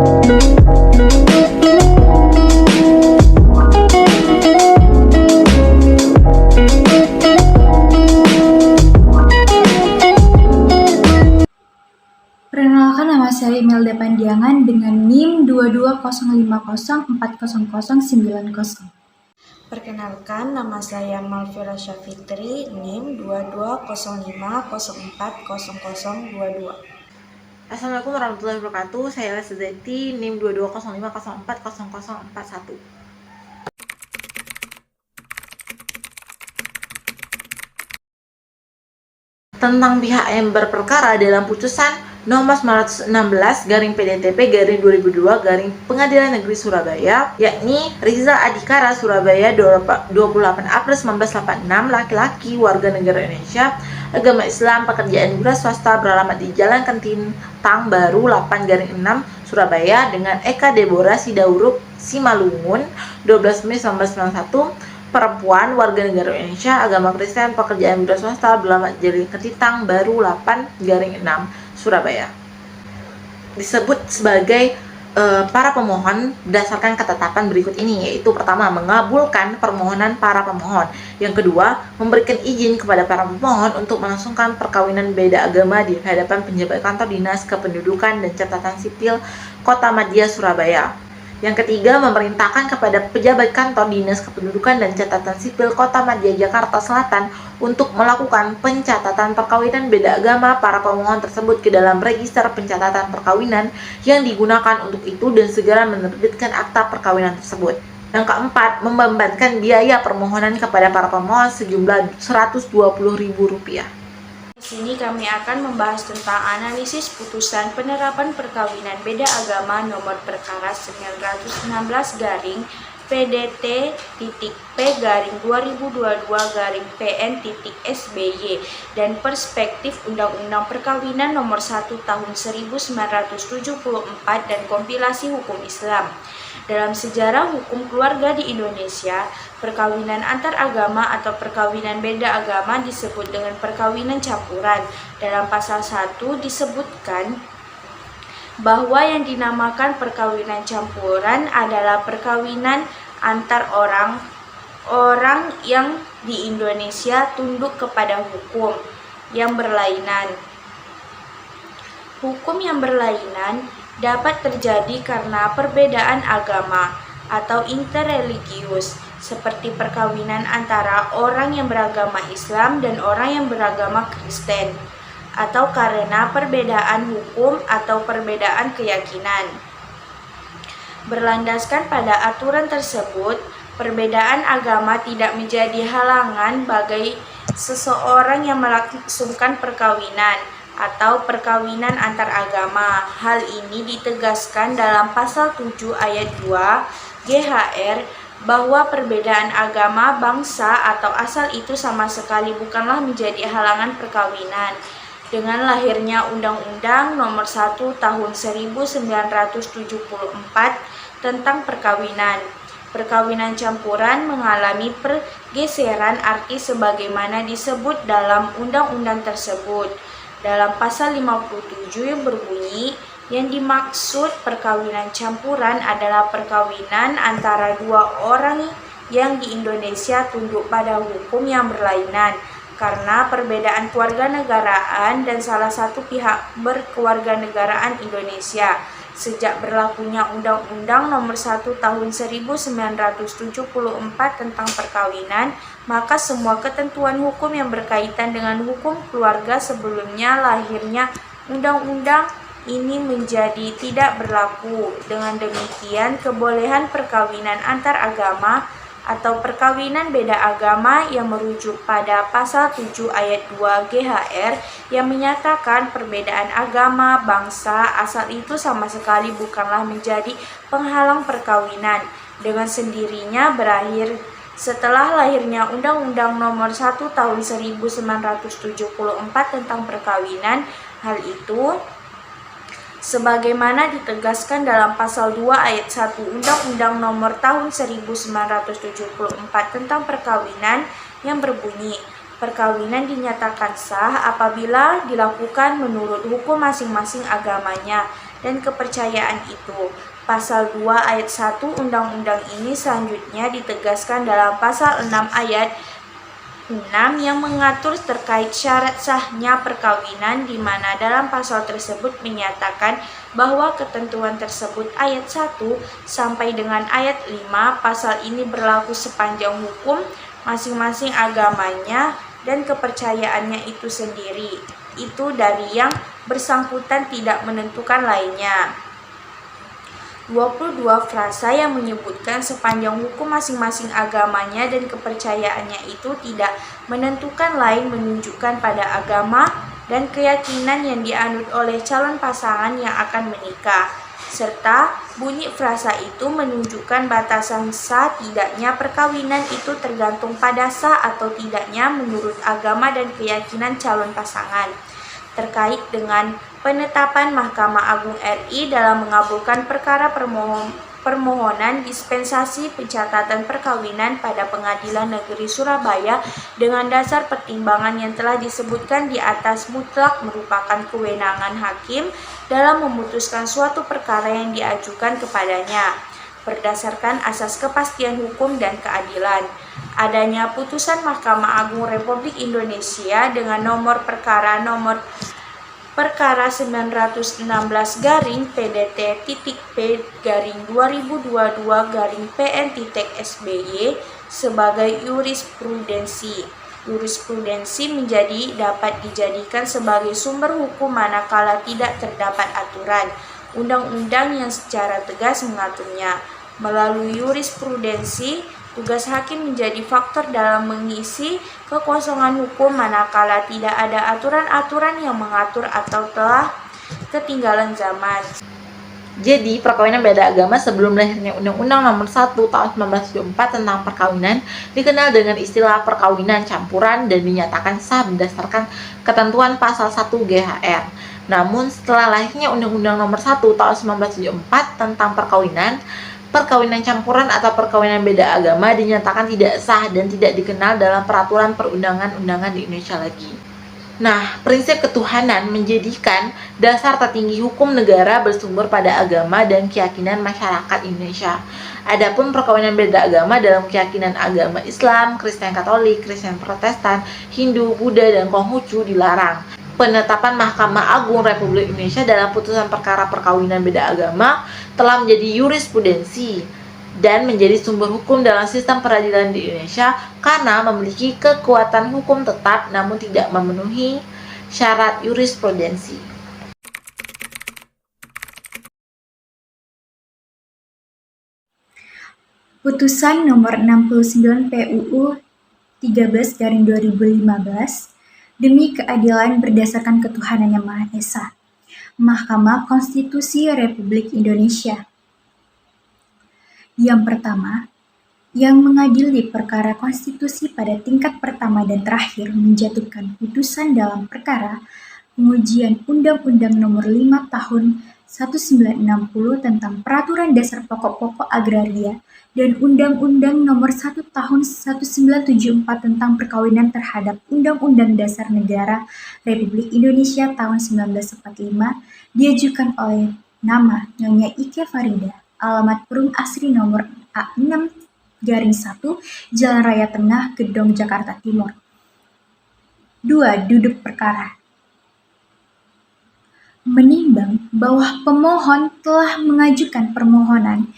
Perkenalkan, nama saya Imelda Pandiangan dengan NIM 22050400990. Perkenalkan, nama saya Malvira Syafitri, NIM 2205040022. Assalamualaikum warahmatullahi wabarakatuh. Saya Ella Sezeti, NIM 2205040041. Tentang pihak yang berperkara dalam putusan nomor 916 garing PDNTP garing 2002 garing Pengadilan Negeri Surabaya, yakni Rizal Adhikara Surabaya 28 April 1986, laki-laki, warga negara Indonesia, agama Islam, pekerjaan wira swasta, beralamat di Jalan Kentintang Baru 8 garing 6 Surabaya, dengan Eka Deborah Sidauruk Simalungun 12 Mei 1991, perempuan, warga negara Indonesia, agama Kristen, pekerjaan wira swasta, beralamat Jalan Kentintang Baru 8 garing 6 Surabaya. Disebut sebagai para pemohon berdasarkan ketetapan berikut ini, yaitu pertama, mengabulkan permohonan para pemohon. Yang kedua, memberikan izin kepada para pemohon untuk melangsungkan perkawinan beda agama di hadapan pejabat kantor Dinas Kependudukan dan Catatan Sipil Kota Madya Surabaya. Yang ketiga, memerintahkan kepada pejabat kantor Dinas Kependudukan dan Catatan Sipil Kota Madya Jakarta Selatan untuk melakukan pencatatan perkawinan beda agama para pemohon tersebut ke dalam register pencatatan perkawinan yang digunakan untuk itu dan segera menerbitkan akta perkawinan tersebut. Yang keempat, membebankan biaya permohonan kepada para pemohon sejumlah Rp120.000. Di sini kami akan membahas tentang analisis putusan penerapan perkawinan beda agama nomor perkara 916 garing PDT.P garing 2022 garing PN.SBY dan perspektif Undang-Undang Perkawinan nomor 1 tahun 1974 dan kompilasi hukum Islam. Dalam sejarah hukum keluarga di Indonesia, perkawinan antar agama atau perkawinan beda agama disebut dengan perkawinan campuran. Dalam pasal 1 disebutkan bahwa yang dinamakan perkawinan campuran adalah perkawinan antar orang yang di Indonesia tunduk kepada hukum yang berlainan. Hukum yang berlainan dapat terjadi karena perbedaan agama atau interreligius, seperti perkawinan antara orang yang beragama Islam dan orang yang beragama Kristen, atau karena perbedaan hukum atau perbedaan keyakinan. Berlandaskan pada aturan tersebut, perbedaan agama tidak menjadi halangan bagi seseorang yang melangsungkan perkawinan atau perkawinan antar agama. Hal ini ditegaskan dalam pasal 7 ayat 2 GHR bahwa perbedaan agama, bangsa, atau asal itu sama sekali bukanlah menjadi halangan perkawinan. Dengan lahirnya Undang-Undang Nomor 1 Tahun 1974 tentang perkawinan, perkawinan campuran mengalami pergeseran arti sebagaimana disebut dalam undang-undang tersebut. Dalam pasal 57 yang berbunyi, yang dimaksud perkawinan campuran adalah perkawinan antara dua orang yang di Indonesia tunduk pada hukum yang berlainan karena perbedaan kewarganegaraan dan salah satu pihak berkewarganegaraan Indonesia. Sejak berlakunya Undang-Undang Nomor 1 Tahun 1974 tentang perkawinan, maka semua ketentuan hukum yang berkaitan dengan hukum keluarga sebelumnya lahirnya Undang-Undang ini menjadi tidak berlaku. Dengan demikian, kebolehan perkawinan antar agama atau perkawinan beda agama yang merujuk pada pasal 7 ayat 2 GHR yang menyatakan perbedaan agama, bangsa, asal itu sama sekali bukanlah menjadi penghalang perkawinan, dengan sendirinya berakhir setelah lahirnya Undang-Undang Nomor 1 Tahun 1974 tentang perkawinan. Hal itu sebagaimana ditegaskan dalam pasal 2 ayat 1 Undang-Undang Nomor Tahun 1974 tentang perkawinan yang berbunyi, perkawinan dinyatakan sah apabila dilakukan menurut hukum masing-masing agamanya dan kepercayaan itu. Pasal 2 ayat 1 undang-undang ini selanjutnya ditegaskan dalam pasal 6 ayat 6 yang mengatur terkait syarat sahnya perkawinan, di mana dalam pasal tersebut menyatakan bahwa ketentuan tersebut ayat 1 sampai dengan ayat 5 pasal ini berlaku sepanjang hukum masing-masing agamanya dan kepercayaannya itu sendiri. Itu dari yang bersangkutan tidak menentukan lainnya. 22 frasa yang menyebutkan sepanjang hukum masing-masing agamanya dan kepercayaannya itu tidak menentukan lain menunjukkan pada agama dan keyakinan yang dianut oleh calon pasangan yang akan menikah, serta bunyi frasa itu menunjukkan batasan sah tidaknya perkawinan itu tergantung pada sah atau tidaknya menurut agama dan keyakinan calon pasangan. Terkait dengan penetapan Mahkamah Agung RI dalam mengabulkan perkara permohonan dispensasi pencatatan perkawinan pada Pengadilan Negeri Surabaya dengan dasar pertimbangan yang telah disebutkan di atas mutlak merupakan kewenangan hakim dalam memutuskan suatu perkara yang diajukan kepadanya berdasarkan asas kepastian hukum dan keadilan. Adanya putusan Mahkamah Agung Republik Indonesia dengan nomor perkara 916 garing PDT.P garing 2022 garing PN.SBY sebagai jurisprudensi. Jurisprudensi dapat dijadikan sebagai sumber hukum manakala tidak terdapat aturan undang-undang yang secara tegas mengaturnya. Melalui jurisprudensi, tugas hakim menjadi faktor dalam mengisi kekosongan hukum manakala tidak ada aturan-aturan yang mengatur atau telah ketinggalan zaman. Jadi, perkawinan beda agama sebelum lahirnya Undang-Undang Nomor 1 Tahun 1974 tentang perkawinan dikenal dengan istilah perkawinan campuran dan dinyatakan sah berdasarkan ketentuan pasal 1 GHR. Namun, setelah lahirnya Undang-Undang Nomor 1 Tahun 1974 tentang perkawinan campuran atau perkawinan beda agama dinyatakan tidak sah dan tidak dikenal dalam peraturan perundangan-undangan di Indonesia lagi. Nah, prinsip ketuhanan menjadikan dasar tertinggi hukum negara bersumber pada agama dan keyakinan masyarakat Indonesia. Adapun perkawinan beda agama dalam keyakinan agama Islam, Kristen Katolik, Kristen Protestan, Hindu, Buddha, dan Konghucu dilarang. Penetapan Mahkamah Agung Republik Indonesia dalam putusan perkara perkawinan beda agama telah menjadi jurisprudensi dan menjadi sumber hukum dalam sistem peradilan di Indonesia karena memiliki kekuatan hukum tetap namun tidak memenuhi syarat jurisprudensi. Putusan nomor 69 PUU 13/2015 demi keadilan berdasarkan ketuhanan yang Maha Esa. Mahkamah Konstitusi Republik Indonesia. Yang pertama, yang mengadili perkara konstitusi pada tingkat pertama dan terakhir menjatuhkan putusan dalam perkara pengujian Undang-Undang Nomor 5 Tahun 1960 tentang Peraturan Dasar Pokok-pokok Agraria dan Undang-Undang Nomor 1 Tahun 1974 tentang Perkawinan terhadap Undang-Undang Dasar Negara Republik Indonesia tahun 1945 diajukan oleh nama Nyonya Ike Farida, alamat Perum Asri nomor A6/1 Jalan Raya Tengah, Gedong, Jakarta Timur. 2. Duduk perkara. Menimbang bahwa pemohon telah mengajukan permohonan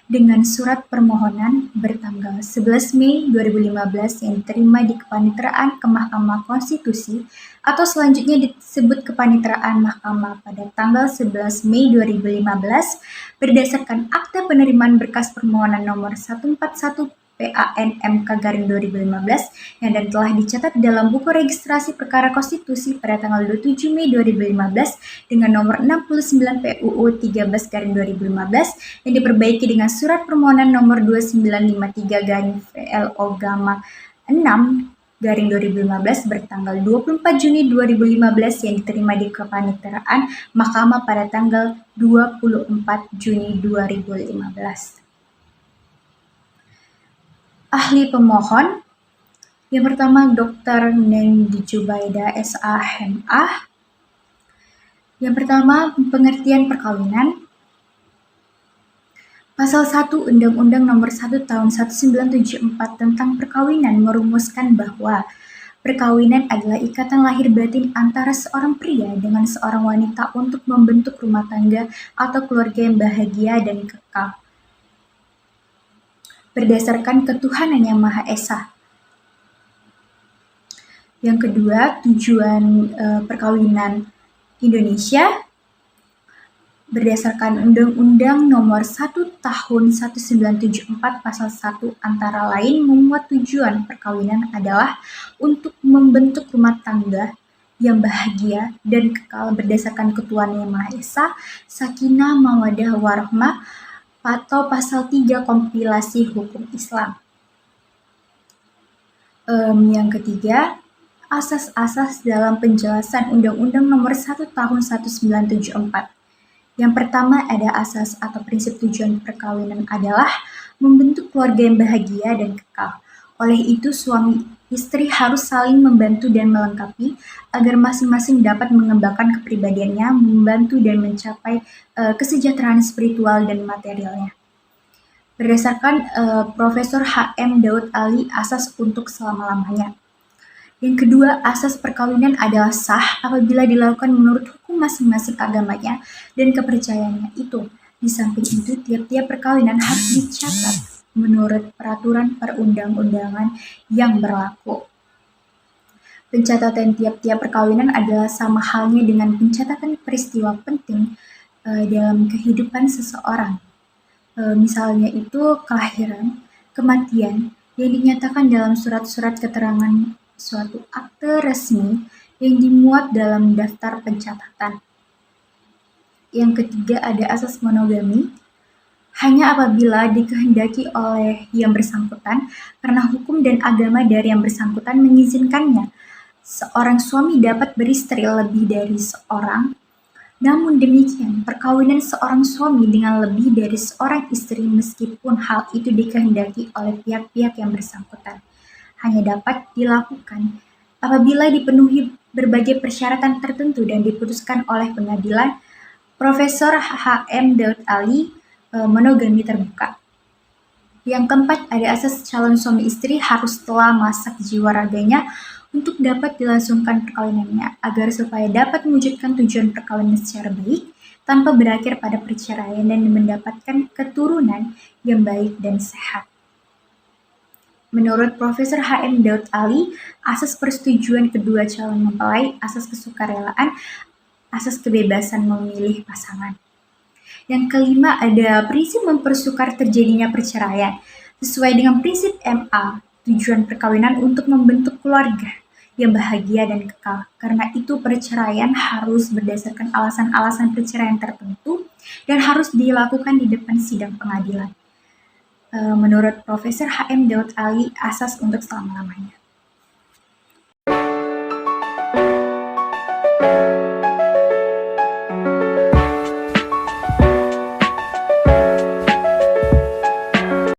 dengan surat permohonan bertanggal 11 Mei 2015 yang diterima di Kepanitraan ke Mahkamah Konstitusi atau selanjutnya disebut Kepanitraan Mahkamah pada tanggal 11 Mei 2015 berdasarkan Akta Penerimaan Berkas Permohonan nomor 141 PAN-MK/2015 yang dan telah dicatat dalam buku registrasi perkara konstitusi pada tanggal 27 Mei 2015 dengan nomor 69 PUU 13/2015 yang diperbaiki dengan surat permohonan nomor 2953/VLO Gamma 6/2015 bertanggal 24 Juni 2015 yang diterima di Kepanitraan Mahkamah pada tanggal 24 Juni 2015. Ahli pemohon yang pertama Dr. Neng Jubaida SA MA, Yang pertama, pengertian perkawinan. Pasal 1 Undang-Undang Nomor 1 Tahun 1974 tentang perkawinan merumuskan bahwa perkawinan adalah ikatan lahir batin antara seorang pria dengan seorang wanita untuk membentuk rumah tangga atau keluarga yang bahagia dan kekal, berdasarkan ketuhanan yang Maha Esa. Yang kedua, tujuan perkawinan Indonesia berdasarkan Undang-Undang Nomor 1 Tahun 1974 Pasal 1 antara lain memuat tujuan perkawinan adalah untuk membentuk rumah tangga yang bahagia dan kekal berdasarkan ketuhanan yang Maha Esa, sakinah, mawaddah, warahmah, atau Pasal 3 Kompilasi Hukum Islam. Yang ketiga, asas-asas dalam penjelasan Undang-Undang Nomor 1 Tahun 1974. Yang pertama ada asas atau prinsip tujuan perkawinan adalah membentuk keluarga yang bahagia dan kekal. Oleh itu, suami istri harus saling membantu dan melengkapi agar masing-masing dapat mengembangkan kepribadiannya, membantu dan mencapai kesejahteraan spiritual dan materialnya. Berdasarkan Profesor H.M. Daud Ali, asas untuk selama-lamanya. Yang kedua, asas perkawinan adalah sah apabila dilakukan menurut hukum masing-masing agamanya dan kepercayaannya itu. Di samping itu, tiap-tiap perkawinan harus dicatat menurut peraturan perundang-undangan yang berlaku. Pencatatan tiap-tiap perkawinan adalah sama halnya dengan pencatatan peristiwa penting dalam kehidupan seseorang. Misalnya itu kelahiran, kematian, yang dinyatakan dalam surat-surat keterangan suatu akte resmi yang dimuat dalam daftar pencatatan. Yang ketiga ada asas monogami, hanya apabila dikehendaki oleh yang bersangkutan karena hukum dan agama dari yang bersangkutan mengizinkannya. Seorang suami dapat beristri lebih dari seorang. Namun demikian, perkawinan seorang suami dengan lebih dari seorang istri meskipun hal itu dikehendaki oleh pihak-pihak yang bersangkutan hanya dapat dilakukan apabila dipenuhi berbagai persyaratan tertentu dan diputuskan oleh pengadilan. Profesor H.M. Daud Ali, monogami terbuka. Yang keempat, ada asas calon suami istri harus telah masak jiwa raganya untuk dapat dilangsungkan perkawinannya, agar supaya dapat mewujudkan tujuan perkawinan secara baik tanpa berakhir pada perceraian dan mendapatkan keturunan yang baik dan sehat. Menurut Profesor H.M. Daud Ali, asas persetujuan kedua calon mempelai, asas kesukarelaan, asas kebebasan memilih pasangan. Yang kelima ada prinsip mempersukar terjadinya perceraian. Sesuai dengan prinsip MA, tujuan perkawinan untuk membentuk keluarga yang bahagia dan kekal. Karena itu perceraian harus berdasarkan alasan-alasan perceraian tertentu dan harus dilakukan di depan sidang pengadilan. Menurut Profesor H.M. Daud Ali, asas untuk selama-lamanya.